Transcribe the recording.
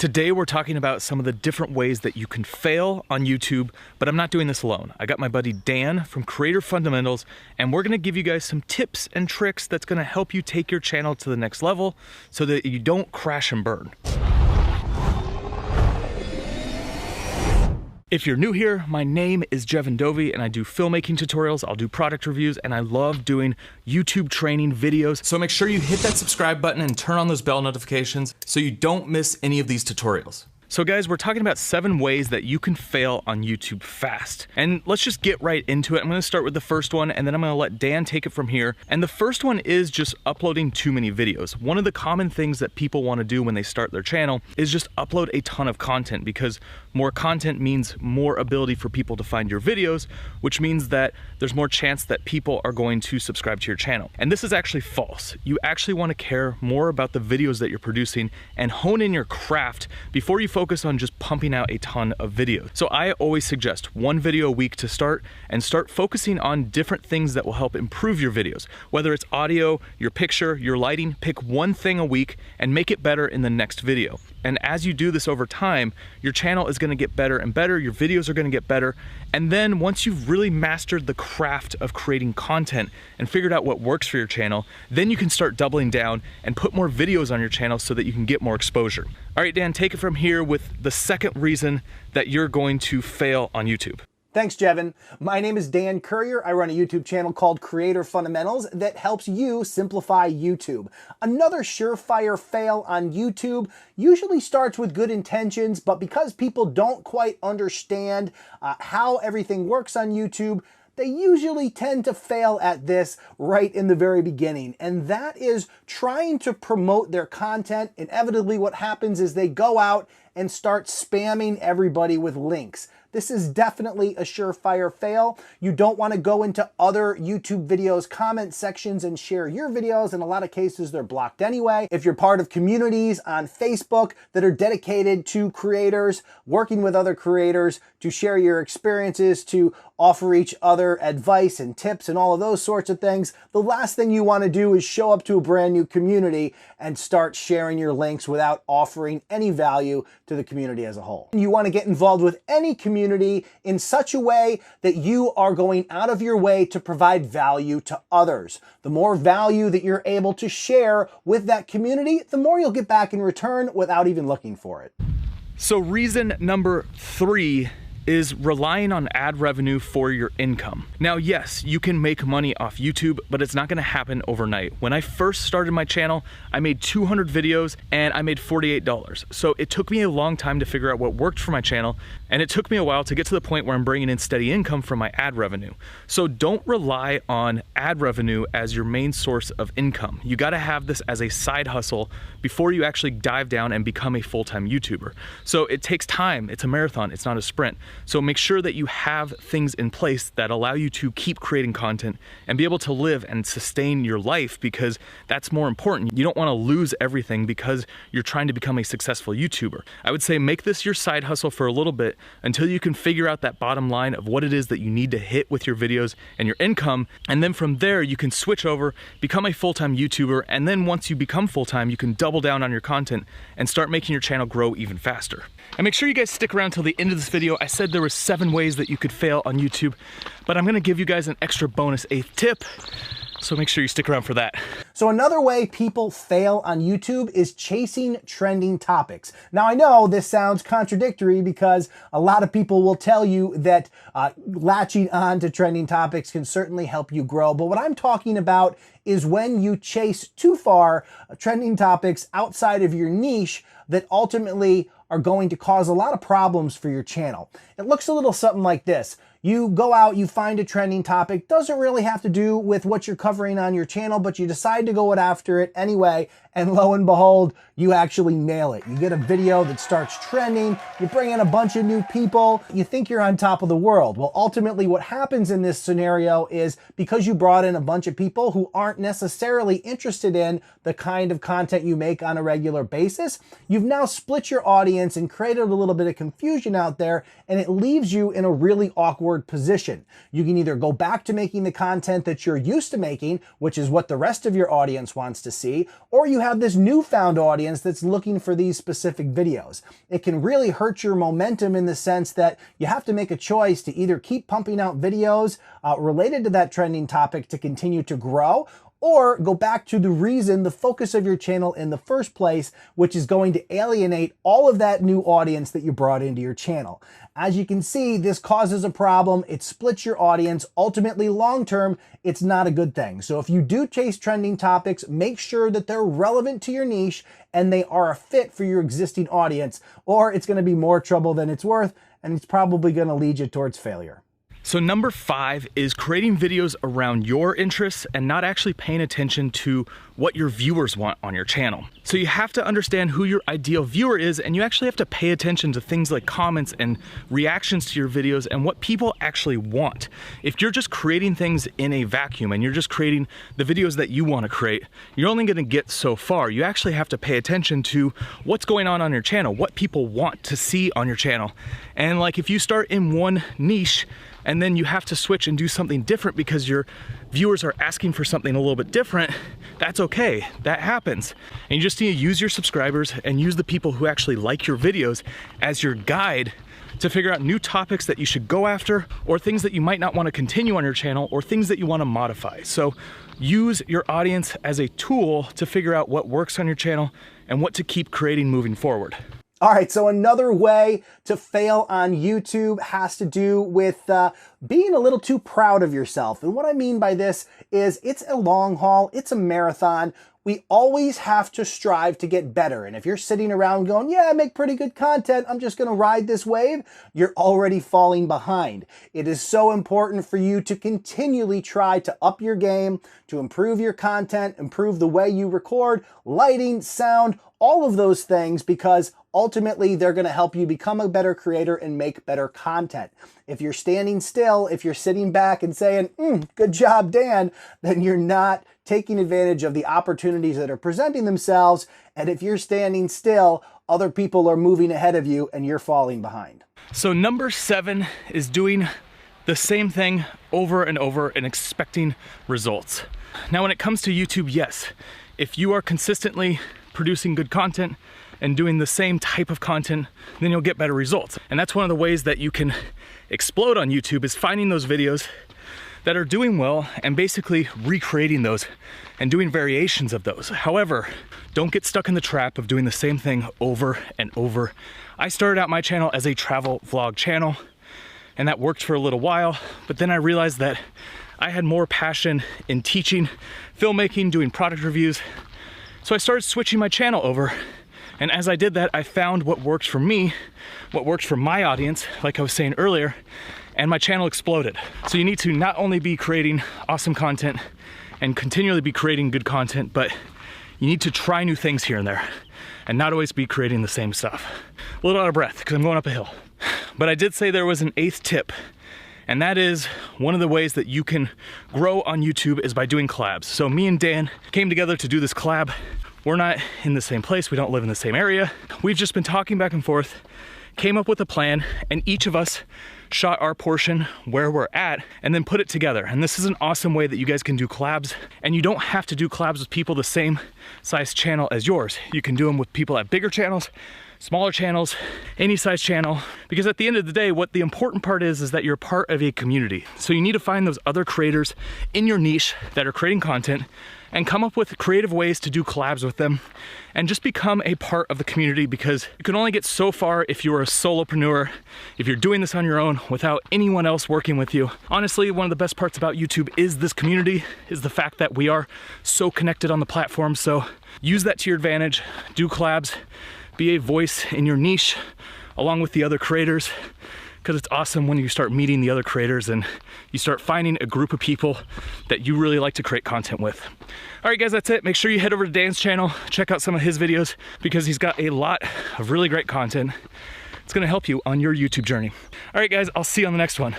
Today we're talking about some of the different ways that you can fail on YouTube, but I'm not doing this alone. I got my buddy Dan from Creator Fundamentals, and we're gonna give you guys some tips and tricks that's gonna help you take your channel to the next level so that you don't crash and burn. If you're new here, my name is Jevin Dovey and I do filmmaking tutorials, I'll do product reviews, and I love doing YouTube training videos. So make sure you hit that subscribe button and turn on those bell notifications so you don't miss any of these tutorials. So guys, we're talking about 7 ways that you can fail on YouTube fast. And let's just get right into it. I'm gonna start with the first one and then I'm gonna let Dan take it from here. And the first one is just uploading too many videos. One of the common things that people wanna do when they start their channel is just upload a ton of content, because more content means more ability for people to find your videos, which means that there's more chance that people are going to subscribe to your channel. And this is actually false. You actually wanna care more about the videos that you're producing and hone in your craft before you focus on just pumping out a ton of videos. So I always suggest 1 video a week to start, and start focusing on different things that will help improve your videos. Whether it's audio, your picture, your lighting, pick 1 thing a week and make it better in the next video. And as you do this over time, your channel is gonna get better and better, your videos are gonna get better, and then once you've really mastered the craft of creating content and figured out what works for your channel, then you can start doubling down and put more videos on your channel so that you can get more exposure. All right, Dan, take it from here with the second reason that you're going to fail on YouTube. Thanks, Jevin. My name is Dan Courier. I run a YouTube channel called Creator Fundamentals that helps you simplify YouTube. Another surefire fail on YouTube usually starts with good intentions, but because people don't quite understand how everything works on YouTube, they usually tend to fail at this right in the very beginning, and that is trying to promote their content. Inevitably, what happens is they go out and start spamming everybody with links. This is definitely a surefire fail. You don't want to go into other YouTube videos' comment sections and share your videos. In a lot of cases, they're blocked anyway. If you're part of communities on Facebook that are dedicated to creators, working with other creators to share your experiences, to offer each other advice and tips and all of those sorts of things, the last thing you want to do is show up to a brand new community and start sharing your links without offering any value to the community as a whole. You want to get involved with any community in such a way that you are going out of your way to provide value to others. The more value that you're able to share with that community, the more you'll get back in return without even looking for it. So reason number 3 is relying on ad revenue for your income. Now, yes, you can make money off YouTube, but it's not gonna happen overnight. When I first started my channel, I made 200 videos and I made $48. So it took me a long time to figure out what worked for my channel, and it took me a while to get to the point where I'm bringing in steady income from my ad revenue. So don't rely on ad revenue as your main source of income. You gotta have this as a side hustle before you actually dive down and become a full-time YouTuber. So it takes time, it's a marathon, it's not a sprint. So make sure that you have things in place that allow you to keep creating content and be able to live and sustain your life, because that's more important. You don't want to lose everything because you're trying to become a successful YouTuber. I would say make this your side hustle for a little bit until you can figure out that bottom line of what it is that you need to hit with your videos and your income. And then from there, you can switch over, become a full-time YouTuber. And then once you become full-time, you can double down on your content and start making your channel grow even faster. And make sure you guys stick around till the end of this video. I said there were 7 ways that you could fail on YouTube, but I'm gonna give you guys an extra bonus 8th tip, so make sure you stick around for that. So another way people fail on YouTube is chasing trending topics. Now, I know this sounds contradictory because a lot of people will tell you that latching on to trending topics can certainly help you grow, but what I'm talking about is when you chase too far trending topics outside of your niche that ultimately are going to cause a lot of problems for your channel. It looks a little something like this. You go out, you find a trending topic, doesn't really have to do with what you're covering on your channel, but you decide to go after it anyway, and lo and behold, you actually nail it. You get a video that starts trending, you bring in a bunch of new people, you think you're on top of the world. Well, ultimately what happens in this scenario is because you brought in a bunch of people who aren't necessarily interested in the kind of content you make on a regular basis, you've now split your audience and created a little bit of confusion out there, and it leaves you in a really awkward forward position. You can either go back to making the content that you're used to making, which is what the rest of your audience wants to see, or you have this newfound audience that's looking for these specific videos. It can really hurt your momentum in the sense that you have to make a choice to either keep pumping out videos related to that trending topic to continue to grow, or go back to the reason, the focus of your channel in the first place, which is going to alienate all of that new audience that you brought into your channel. As you can see, this causes a problem. It splits your audience. Ultimately, long-term, it's not a good thing. So if you do chase trending topics, make sure that they're relevant to your niche and they are a fit for your existing audience, or it's going to be more trouble than it's worth, and it's probably going to lead you towards failure. So number 5 is creating videos around your interests and not actually paying attention to what your viewers want on your channel. So you have to understand who your ideal viewer is, and you actually have to pay attention to things like comments and reactions to your videos and what people actually want. If you're just creating things in a vacuum and you're just creating the videos that you want to create, you're only going to get so far. You actually have to pay attention to what's going on your channel, what people want to see on your channel. And like if you start in one niche, and then you have to switch and do something different because your viewers are asking for something a little bit different, that's okay, that happens. And you just need to use your subscribers and use the people who actually like your videos as your guide to figure out new topics that you should go after, or things that you might not want to continue on your channel, or things that you want to modify. So use your audience as a tool to figure out what works on your channel and what to keep creating moving forward. All right, so another way to fail on YouTube has to do with being a little too proud of yourself. And what I mean by this is it's a long haul, it's a marathon. We always have to strive to get better. And if you're sitting around going, yeah, I make pretty good content, I'm just gonna ride this wave, you're already falling behind. It is so important for you to continually try to up your game, to improve your content, improve the way you record, lighting, sound, all of those things, because ultimately they're gonna help you become a better creator and make better content. If you're standing still, if you're sitting back and saying, good job, Dan, then you're not taking advantage of the opportunities that are presenting themselves. And if you're standing still, other people are moving ahead of you and you're falling behind. So number 7 is doing the same thing over and over and expecting results. Now, when it comes to YouTube, yes, if you are consistently producing good content and doing the same type of content, then you'll get better results. And that's one of the ways that you can explode on YouTube, is finding those videos that are doing well and basically recreating those and doing variations of those. However, don't get stuck in the trap of doing the same thing over and over. I started out my channel as a travel vlog channel, and that worked for a little while, but then I realized that I had more passion in teaching, filmmaking, doing product reviews. So I started switching my channel over. And as I did that, I found what works for me, what works for my audience, like I was saying earlier, and my channel exploded. So you need to not only be creating awesome content and continually be creating good content, but you need to try new things here and there and not always be creating the same stuff. A little out of breath because I'm going up a hill. But I did say there was an 8th tip, and that is one of the ways that you can grow on YouTube is by doing collabs. So me and Dan came together to do this collab. We're not in the same place, we don't live in the same area. We've just been talking back and forth, came up with a plan, and each of us shot our portion where we're at and then put it together. And this is an awesome way that you guys can do collabs, and you don't have to do collabs with people the same size channel as yours. You can do them with people at bigger channels, smaller channels, any size channel, because at the end of the day, what the important part is that you're part of a community. So you need to find those other creators in your niche that are creating content and come up with creative ways to do collabs with them and just become a part of the community, because you can only get so far if you're a solopreneur, if you're doing this on your own without anyone else working with you. Honestly, one of the best parts about YouTube is this community, is the fact that we are so connected on the platform. So use that to your advantage, do collabs, be a voice in your niche along with the other creators, because it's awesome when you start meeting the other creators and you start finding a group of people that you really like to create content with. All right, guys, that's it. Make sure you head over to Dan's channel, check out some of his videos, because he's got a lot of really great content. It's gonna help you on your YouTube journey. All right, guys, I'll see you on the next one.